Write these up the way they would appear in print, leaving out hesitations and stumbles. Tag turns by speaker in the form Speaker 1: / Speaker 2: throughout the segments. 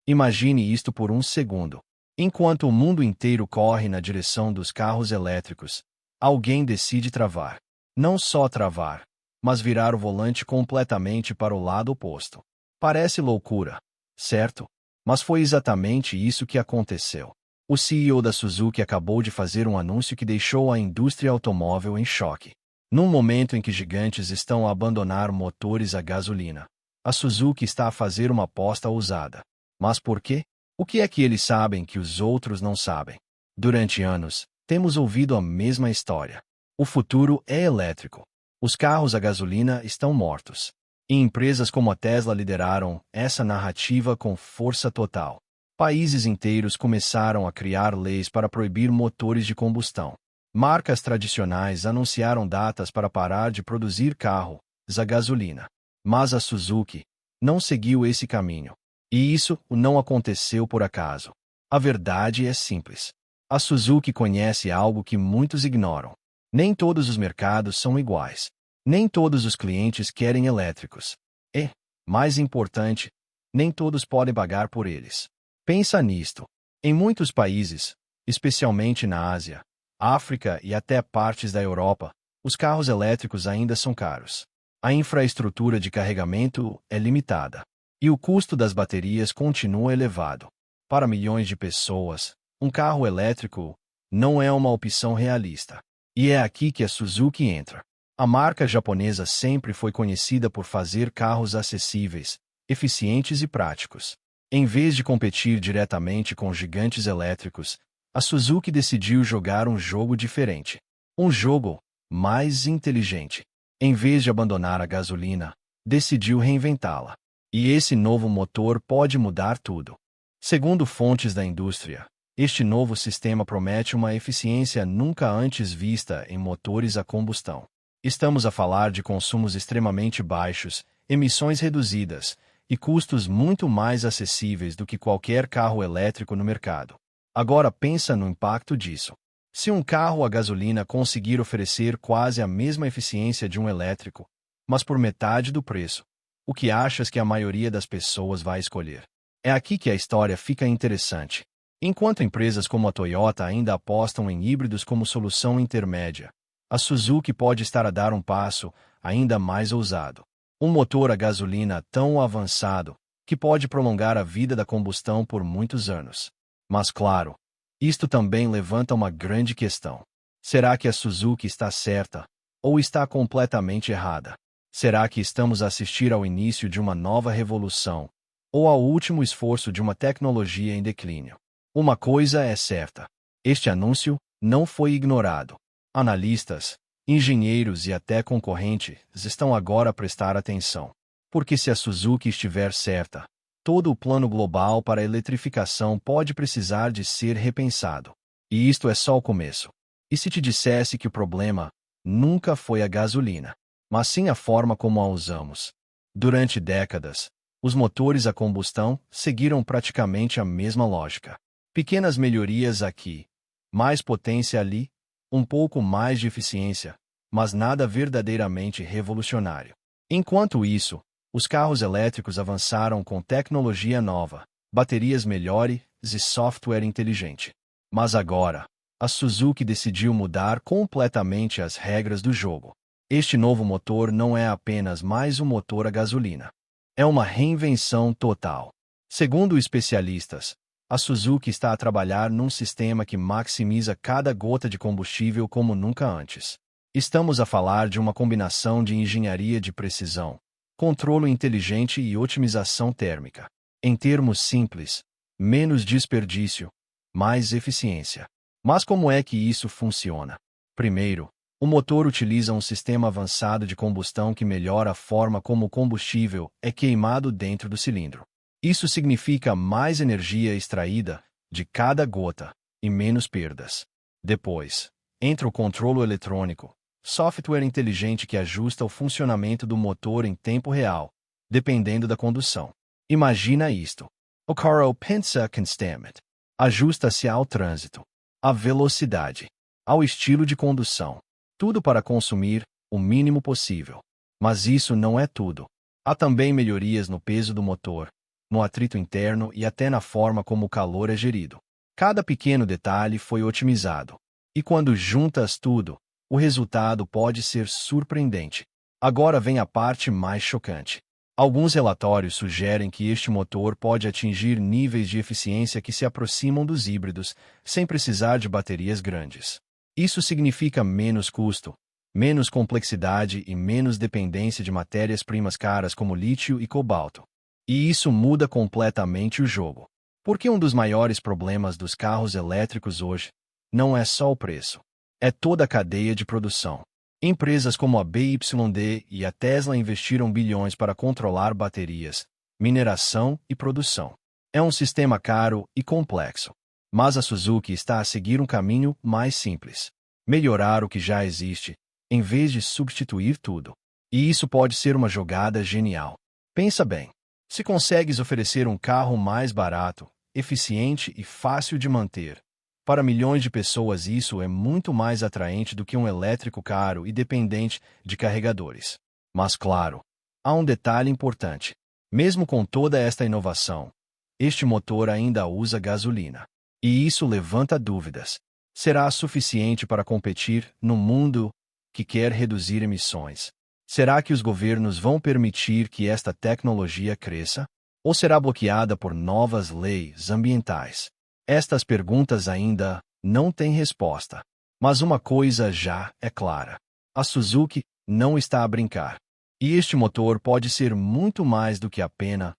Speaker 1: Imagine isto por um segundo. Enquanto o mundo inteiro corre na direção dos carros elétricos, alguém decide travar. Não só travar, mas virar o volante completamente para o lado oposto. Parece loucura, certo? Mas foi exatamente isso que aconteceu. O CEO da Suzuki acabou de fazer um anúncio que deixou a indústria automóvel em choque. Num momento em que gigantes estão a abandonar motores a gasolina, a Suzuki está a fazer uma aposta ousada. Mas por quê? O que é que eles sabem que os outros não sabem? Durante anos, temos ouvido a mesma história. O futuro é elétrico. Os carros a gasolina estão mortos. E empresas como a Tesla lideraram essa narrativa com força total. Países inteiros começaram a criar leis para proibir motores de combustão. Marcas tradicionais anunciaram datas para parar de produzir carros a gasolina. Mas a Suzuki não seguiu esse caminho. E isso não aconteceu por acaso. A verdade é simples. A Suzuki conhece algo que muitos ignoram. Nem todos os mercados são iguais. Nem todos os clientes querem elétricos. E, mais importante, nem todos podem pagar por eles. Pensa nisto. Em muitos países, especialmente na Ásia, África e até partes da Europa, os carros elétricos ainda são caros. A infraestrutura de carregamento é limitada. E o custo das baterias continua elevado. Para milhões de pessoas, um carro elétrico não é uma opção realista. E é aqui que a Suzuki entra. A marca japonesa sempre foi conhecida por fazer carros acessíveis, eficientes e práticos. Em vez de competir diretamente com gigantes elétricos, a Suzuki decidiu jogar um jogo diferente. Um jogo mais inteligente. Em vez de abandonar a gasolina, decidiu reinventá-la. E esse novo motor pode mudar tudo. Segundo fontes da indústria, este novo sistema promete uma eficiência nunca antes vista em motores a combustão. Estamos a falar de consumos extremamente baixos, emissões reduzidas e custos muito mais acessíveis do que qualquer carro elétrico no mercado. Agora pensa no impacto disso. Se um carro a gasolina conseguir oferecer quase a mesma eficiência de um elétrico, mas por metade do preço, o que achas que a maioria das pessoas vai escolher? É aqui que a história fica interessante. Enquanto empresas como a Toyota ainda apostam em híbridos como solução intermédia, a Suzuki pode estar a dar um passo ainda mais ousado. Um motor a gasolina tão avançado que pode prolongar a vida da combustão por muitos anos. Mas claro, isto também levanta uma grande questão. Será que a Suzuki está certa ou está completamente errada? Será que estamos a assistir ao início de uma nova revolução ou ao último esforço de uma tecnologia em declínio? Uma coisa é certa. Este anúncio não foi ignorado. Analistas, engenheiros e até concorrentes estão agora a prestar atenção. Porque se a Suzuki estiver certa, todo o plano global para a eletrificação pode precisar de ser repensado. E isto é só o começo. E se te dissesse que o problema nunca foi a gasolina, mas sim a forma como a usamos? Durante décadas, os motores a combustão seguiram praticamente a mesma lógica. Pequenas melhorias aqui, mais potência ali, um pouco mais de eficiência, mas nada verdadeiramente revolucionário. Enquanto isso, os carros elétricos avançaram com tecnologia nova, baterias melhores e software inteligente. Mas agora, a Suzuki decidiu mudar completamente as regras do jogo. Este novo motor não é apenas mais um motor a gasolina. É uma reinvenção total. Segundo especialistas, a Suzuki está a trabalhar num sistema que maximiza cada gota de combustível como nunca antes. Estamos a falar de uma combinação de engenharia de precisão, controle inteligente e otimização térmica. Em termos simples, menos desperdício, mais eficiência. Mas como é que isso funciona? Primeiro, o motor utiliza um sistema avançado de combustão que melhora a forma como o combustível é queimado dentro do cilindro. Isso significa mais energia extraída de cada gota e menos perdas. Depois, entra o controle eletrônico, software inteligente que ajusta o funcionamento do motor em tempo real, dependendo da condução. Imagina isto. O carro pensa constantemente. Ajusta-se ao trânsito, à velocidade, ao estilo de condução. Tudo para consumir o mínimo possível. Mas isso não é tudo. Há também melhorias no peso do motor, no atrito interno e até na forma como o calor é gerido. Cada pequeno detalhe foi otimizado. E quando juntas tudo, o resultado pode ser surpreendente. Agora vem a parte mais chocante. Alguns relatórios sugerem que este motor pode atingir níveis de eficiência que se aproximam dos híbridos, sem precisar de baterias grandes. Isso significa menos custo, menos complexidade e menos dependência de matérias-primas caras como lítio e cobalto. E isso muda completamente o jogo. Porque um dos maiores problemas dos carros elétricos hoje não é só o preço, é toda a cadeia de produção. Empresas como a BYD e a Tesla investiram bilhões para controlar baterias, mineração e produção. É um sistema caro e complexo. Mas a Suzuki está a seguir um caminho mais simples. Melhorar o que já existe, em vez de substituir tudo. E isso pode ser uma jogada genial. Pensa bem. Se consegues oferecer um carro mais barato, eficiente e fácil de manter, para milhões de pessoas isso é muito mais atraente do que um elétrico caro e dependente de carregadores. Mas claro, há um detalhe importante. Mesmo com toda esta inovação, este motor ainda usa gasolina. E isso levanta dúvidas. Será suficiente para competir num mundo que quer reduzir emissões? Será que os governos vão permitir que esta tecnologia cresça? Ou será bloqueada por novas leis ambientais? Estas perguntas ainda não têm resposta. Mas uma coisa já é clara. A Suzuki não está a brincar. E este motor pode ser muito mais do que apenas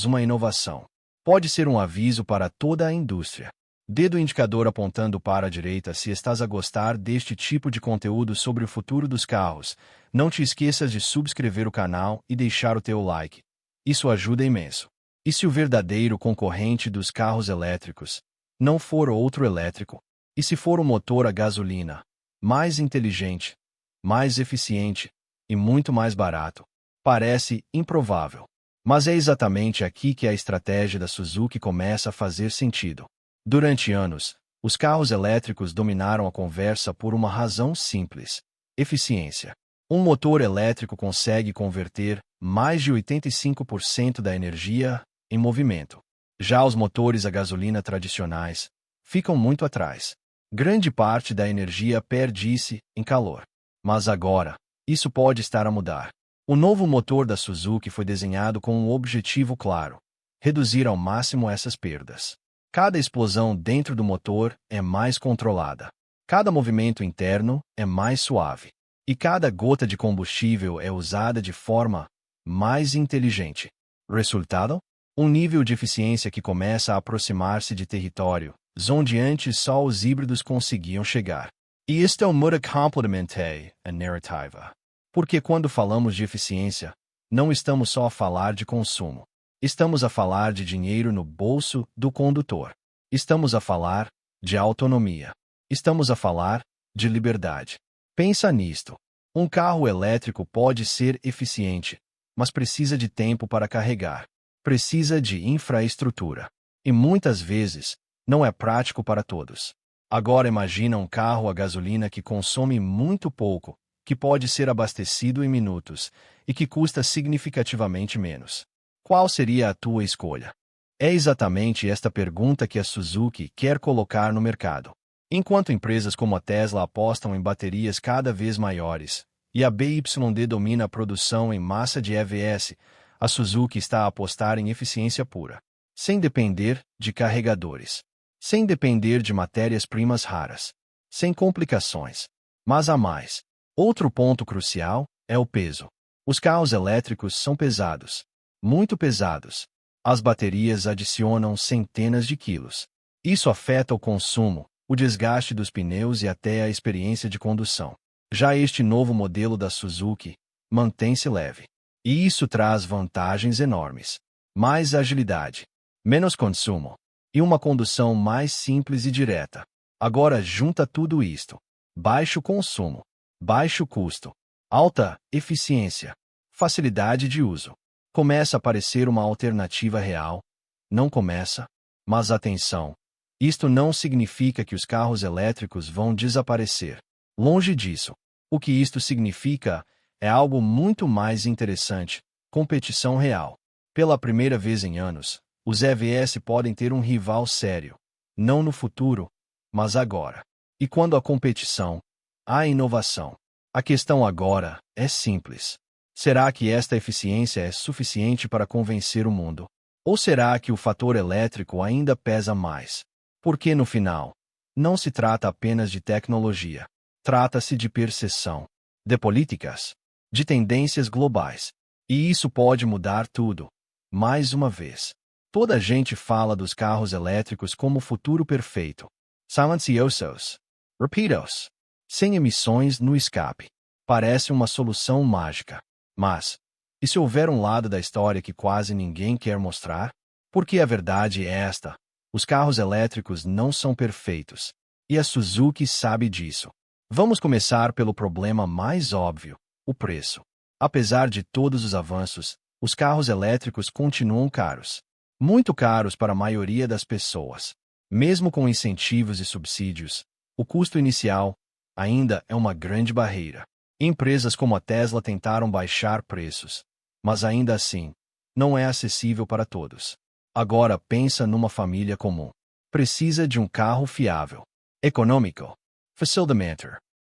Speaker 1: uma inovação. Pode ser um aviso para toda a indústria. Dedo indicador apontando para a direita se estás a gostar deste tipo de conteúdo sobre o futuro dos carros. Não te esqueças de subscrever o canal e deixar o teu like. Isso ajuda imenso. E se o verdadeiro concorrente dos carros elétricos não for outro elétrico? E se for um motor a gasolina, mais inteligente, mais eficiente e muito mais barato? Parece improvável. Mas é exatamente aqui que a estratégia da Suzuki começa a fazer sentido. Durante anos, os carros elétricos dominaram a conversa por uma razão simples: eficiência. Um motor elétrico consegue converter mais de 85% da energia em movimento. Já os motores a gasolina tradicionais ficam muito atrás. Grande parte da energia perde-se em calor. Mas agora, isso pode estar a mudar. O novo motor da Suzuki foi desenhado com um objetivo claro: reduzir ao máximo essas perdas. Cada explosão dentro do motor é mais controlada. Cada movimento interno é mais suave. E cada gota de combustível é usada de forma mais inteligente. Resultado? Um nível de eficiência que começa a aproximar-se de território, onde antes só os híbridos conseguiam chegar. E isto muda completamente a narrativa. Porque quando falamos de eficiência, não estamos só a falar de consumo. Estamos a falar de dinheiro no bolso do condutor. Estamos a falar de autonomia. Estamos a falar de liberdade. Pensa nisto. Um carro elétrico pode ser eficiente, mas precisa de tempo para carregar. Precisa de infraestrutura. E muitas vezes, não é prático para todos. Agora imagina um carro a gasolina que consome muito pouco, que pode ser abastecido em minutos e que custa significativamente menos. Qual seria a tua escolha? É exatamente esta pergunta que a Suzuki quer colocar no mercado. Enquanto empresas como a Tesla apostam em baterias cada vez maiores, e a BYD domina a produção em massa de EVs, a Suzuki está a apostar em eficiência pura, sem depender de carregadores, sem depender de matérias-primas raras, sem complicações. Mas há mais. Outro ponto crucial é o peso. Os carros elétricos são pesados, muito pesados. As baterias adicionam centenas de quilos. Isso afeta o consumo, o desgaste dos pneus e até a experiência de condução. Já este novo modelo da Suzuki mantém-se leve. E isso traz vantagens enormes. Mais agilidade, menos consumo e uma condução mais simples e direta. Agora junta tudo isto: baixo consumo, baixo custo, alta eficiência, facilidade de uso. Começa a parecer uma alternativa real. Não começa? Mas atenção! Isto não significa que os carros elétricos vão desaparecer. Longe disso. O que isto significa é algo muito mais interessante: competição real. Pela primeira vez em anos, os EVs podem ter um rival sério. Não no futuro, mas agora. E quando a competição, a inovação. A questão agora é simples. Será que esta eficiência é suficiente para convencer o mundo? Ou será que o fator elétrico ainda pesa mais? Porque no final, não se trata apenas de tecnologia. Trata-se de percepção, de políticas, de tendências globais. E isso pode mudar tudo. Mais uma vez, toda a gente fala dos carros elétricos como o futuro perfeito. Silenciosos, rápidos, sem emissões no escape. Parece uma solução mágica. Mas, e se houver um lado da história que quase ninguém quer mostrar? Porque a verdade é esta: os carros elétricos não são perfeitos. E a Suzuki sabe disso. Vamos começar pelo problema mais óbvio: o preço. Apesar de todos os avanços, os carros elétricos continuam caros. Muito caros para a maioria das pessoas. Mesmo com incentivos e subsídios, o custo inicial ainda é uma grande barreira. Empresas como a Tesla tentaram baixar preços, mas ainda assim, não é acessível para todos. Agora pensa numa família comum. Precisa de um carro fiável, econômico, facilmente.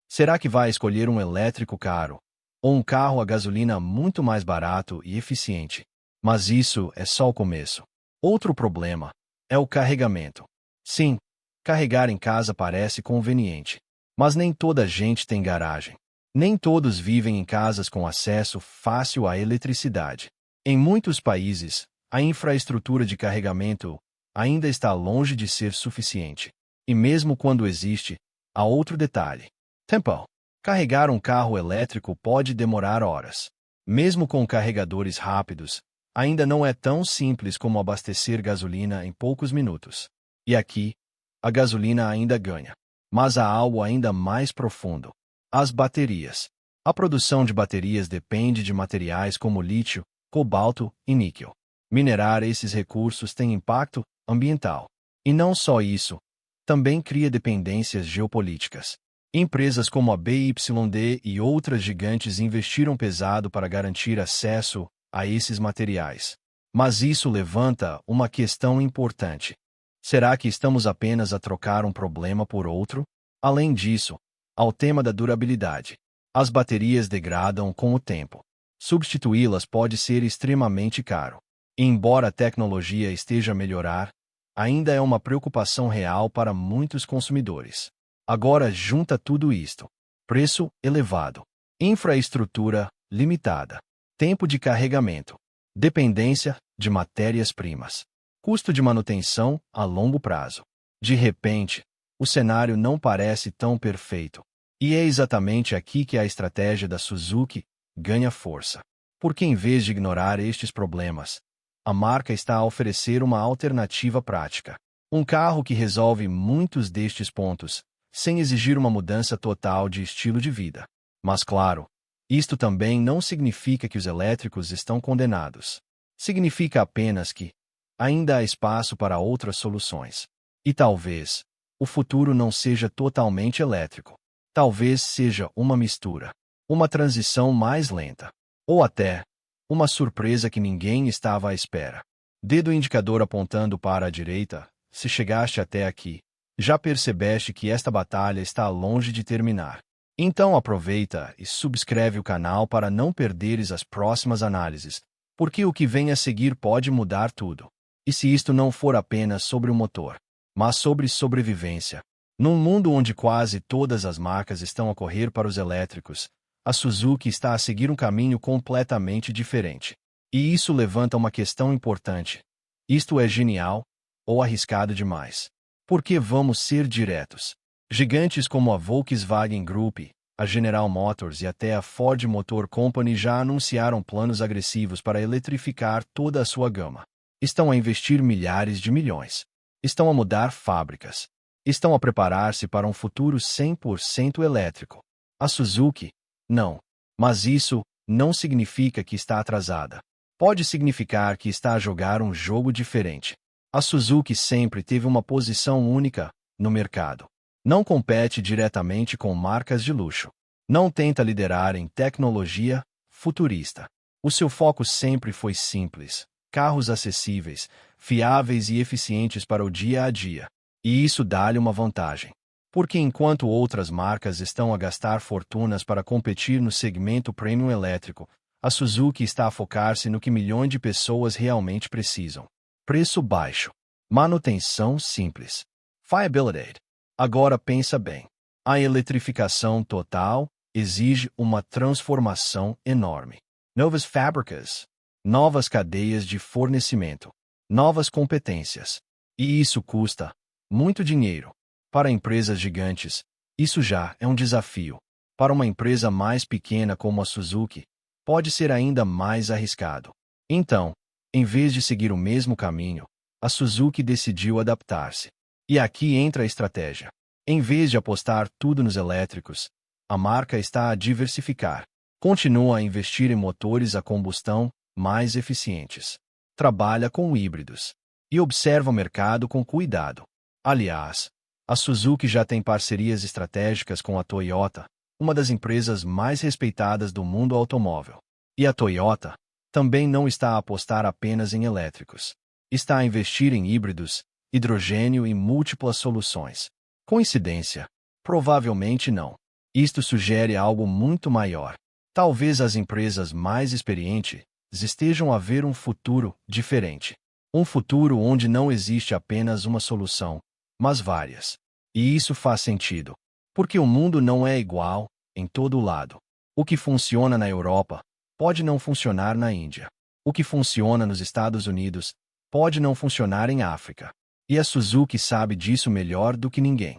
Speaker 1: Será que vai escolher um elétrico caro ou um carro a gasolina muito mais barato e eficiente? Mas isso é só o começo. Outro problema é o carregamento. Sim, carregar em casa parece conveniente, mas nem toda a gente tem garagem. Nem todos vivem em casas com acesso fácil à eletricidade. Em muitos países, a infraestrutura de carregamento ainda está longe de ser suficiente. E mesmo quando existe, há outro detalhe: tempo. Carregar um carro elétrico pode demorar horas. Mesmo com carregadores rápidos, ainda não é tão simples como abastecer gasolina em poucos minutos. E aqui, a gasolina ainda ganha. Mas há algo ainda mais profundo: as baterias. A produção de baterias depende de materiais como lítio, cobalto e níquel. Minerar esses recursos tem impacto ambiental. E não só isso, também cria dependências geopolíticas. Empresas como a BYD e outras gigantes investiram pesado para garantir acesso a esses materiais. Mas isso levanta uma questão importante. Será que estamos apenas a trocar um problema por outro? Além disso, há o tema da durabilidade. As baterias degradam com o tempo. Substituí-las pode ser extremamente caro. E embora a tecnologia esteja a melhorar, ainda é uma preocupação real para muitos consumidores. Agora junta tudo isto: preço elevado, infraestrutura limitada, tempo de carregamento, dependência de matérias-primas, custo de manutenção a longo prazo. De repente, o cenário não parece tão perfeito. E é exatamente aqui que a estratégia da Suzuki ganha força. Porque em vez de ignorar estes problemas, a marca está a oferecer uma alternativa prática. Um carro que resolve muitos destes pontos, sem exigir uma mudança total de estilo de vida. Mas claro, isto também não significa que os elétricos estão condenados. Significa apenas que ainda há espaço para outras soluções. E talvez o futuro não seja totalmente elétrico. Talvez seja uma mistura, uma transição mais lenta, ou até uma surpresa que ninguém estava à espera. Dedo indicador apontando para a direita. Se chegaste até aqui, já percebeste que esta batalha está longe de terminar. Então aproveita e subscreve o canal para não perderes as próximas análises, porque o que vem a seguir pode mudar tudo. E se isto não for apenas sobre o motor, mas sobre sobrevivência? Num mundo onde quase todas as marcas estão a correr para os elétricos, a Suzuki está a seguir um caminho completamente diferente. E isso levanta uma questão importante: isto é genial ou arriscado demais? Porque vamos ser diretos. Gigantes como a Volkswagen Group, a General Motors e até a Ford Motor Company já anunciaram planos agressivos para eletrificar toda a sua gama. Estão a investir milhares de milhões. Estão a mudar fábricas. Estão a preparar-se para um futuro 100% elétrico. A Suzuki, não. Mas isso não significa que está atrasada. Pode significar que está a jogar um jogo diferente. A Suzuki sempre teve uma posição única no mercado. Não compete diretamente com marcas de luxo. Não tenta liderar em tecnologia futurista. O seu foco sempre foi simples: carros acessíveis, fiáveis e eficientes para o dia a dia. E isso dá-lhe uma vantagem. Porque enquanto outras marcas estão a gastar fortunas para competir no segmento premium elétrico, a Suzuki está a focar-se no que milhões de pessoas realmente precisam. Preço baixo. Manutenção simples. Fiability. Agora pensa bem. A eletrificação total exige uma transformação enorme. Novas fábricas, novas cadeias de fornecimento, novas competências. E isso custa muito dinheiro. Para empresas gigantes, isso já é um desafio. Para uma empresa mais pequena como a Suzuki, pode ser ainda mais arriscado. Então, em vez de seguir o mesmo caminho, a Suzuki decidiu adaptar-se. E aqui entra a estratégia. Em vez de apostar tudo nos elétricos, a marca está a diversificar. Continua a investir em motores a combustão mais eficientes. Trabalha com híbridos. E observa o mercado com cuidado. Aliás, a Suzuki já tem parcerias estratégicas com a Toyota, uma das empresas mais respeitadas do mundo automóvel. E a Toyota também não está a apostar apenas em elétricos. Está a investir em híbridos, hidrogênio e múltiplas soluções. Coincidência? Provavelmente não. Isto sugere algo muito maior. Talvez as empresas mais experientes estejam a ver um futuro diferente. Um futuro onde não existe apenas uma solução, mas várias. E isso faz sentido. Porque o mundo não é igual em todo lado. O que funciona na Europa pode não funcionar na Índia. O que funciona nos Estados Unidos pode não funcionar em África. E a Suzuki sabe disso melhor do que ninguém.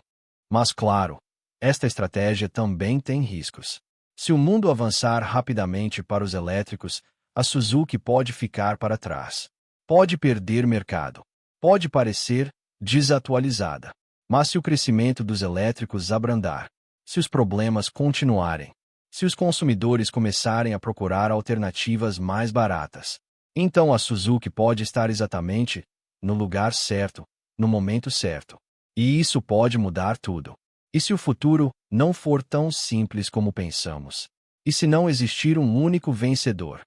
Speaker 1: Mas claro, esta estratégia também tem riscos. Se o mundo avançar rapidamente para os elétricos, a Suzuki pode ficar para trás. Pode perder mercado. Pode parecer desatualizada. Mas se o crescimento dos elétricos abrandar, se os problemas continuarem, se os consumidores começarem a procurar alternativas mais baratas, então a Suzuki pode estar exatamente no lugar certo, no momento certo. E isso pode mudar tudo. E se o futuro não for tão simples como pensamos? E se não existir um único vencedor,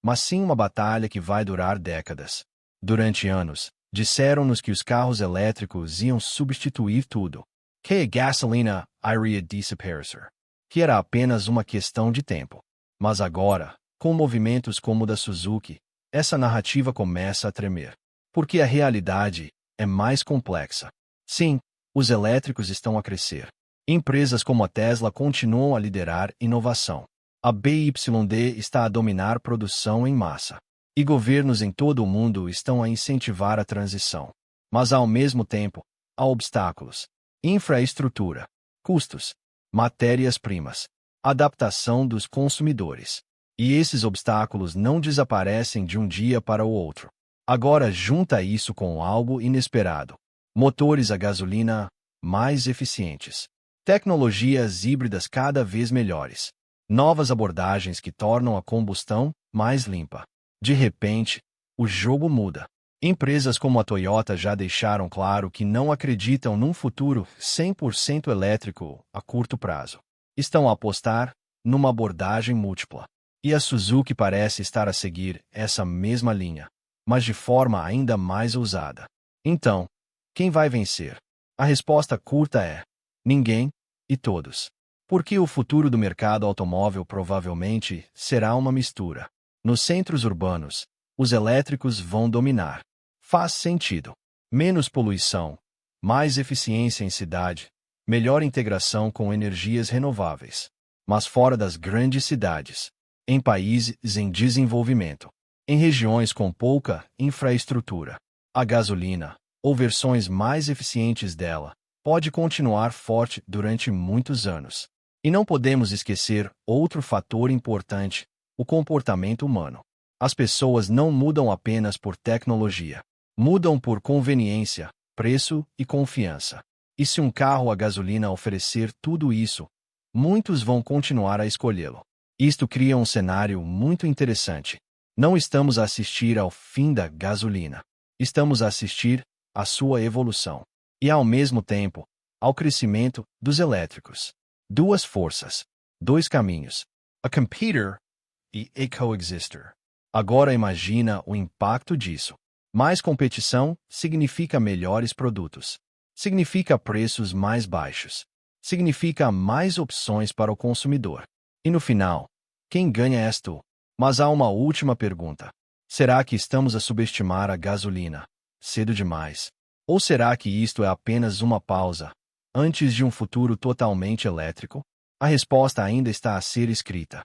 Speaker 1: mas sim uma batalha que vai durar décadas? Durante anos, disseram-nos que os carros elétricos iam substituir tudo. Que a gasolina iria desaparecer. Que era apenas uma questão de tempo. Mas agora, com movimentos como o da Suzuki, essa narrativa começa a tremer. Porque a realidade é mais complexa. Sim, os elétricos estão a crescer. Empresas como a Tesla continuam a liderar inovação. A BYD está a dominar produção em massa. E governos em todo o mundo estão a incentivar a transição. Mas ao mesmo tempo, há obstáculos. Infraestrutura, custos, matérias-primas, adaptação dos consumidores. E esses obstáculos não desaparecem de um dia para o outro. Agora junta isso com algo inesperado. Motores a gasolina mais eficientes. Tecnologias híbridas cada vez melhores. Novas abordagens que tornam a combustão mais limpa. De repente, o jogo muda. Empresas como a Toyota já deixaram claro que não acreditam num futuro 100% elétrico a curto prazo. Estão a apostar numa abordagem múltipla. E a Suzuki parece estar a seguir essa mesma linha, mas de forma ainda mais ousada. Então, quem vai vencer? A resposta curta é: ninguém e todos. Porque o futuro do mercado automóvel provavelmente será uma mistura. Nos centros urbanos, os elétricos vão dominar. Faz sentido. Menos poluição, mais eficiência em cidade, melhor integração com energias renováveis. Mas fora das grandes cidades, em países em desenvolvimento, em regiões com pouca infraestrutura, a gasolina, ou versões mais eficientes dela, pode continuar forte durante muitos anos. E não podemos esquecer outro fator importante: o comportamento humano. As pessoas não mudam apenas por tecnologia. Mudam por conveniência, preço e confiança. E se um carro a gasolina oferecer tudo isso, muitos vão continuar a escolhê-lo. Isto cria um cenário muito interessante. Não estamos a assistir ao fim da gasolina. Estamos a assistir à sua evolução. E, ao mesmo tempo, ao crescimento dos elétricos. Duas forças. Dois caminhos. A competitor e a coexister. Agora imagina o impacto disso. Mais competição significa melhores produtos. Significa preços mais baixos. Significa mais opções para o consumidor. E no final, quem ganha és tu. Mas há uma última pergunta. Será que estamos a subestimar a gasolina? Cedo demais? Ou será que isto é apenas uma pausa, antes de um futuro totalmente elétrico? A resposta ainda está a ser escrita.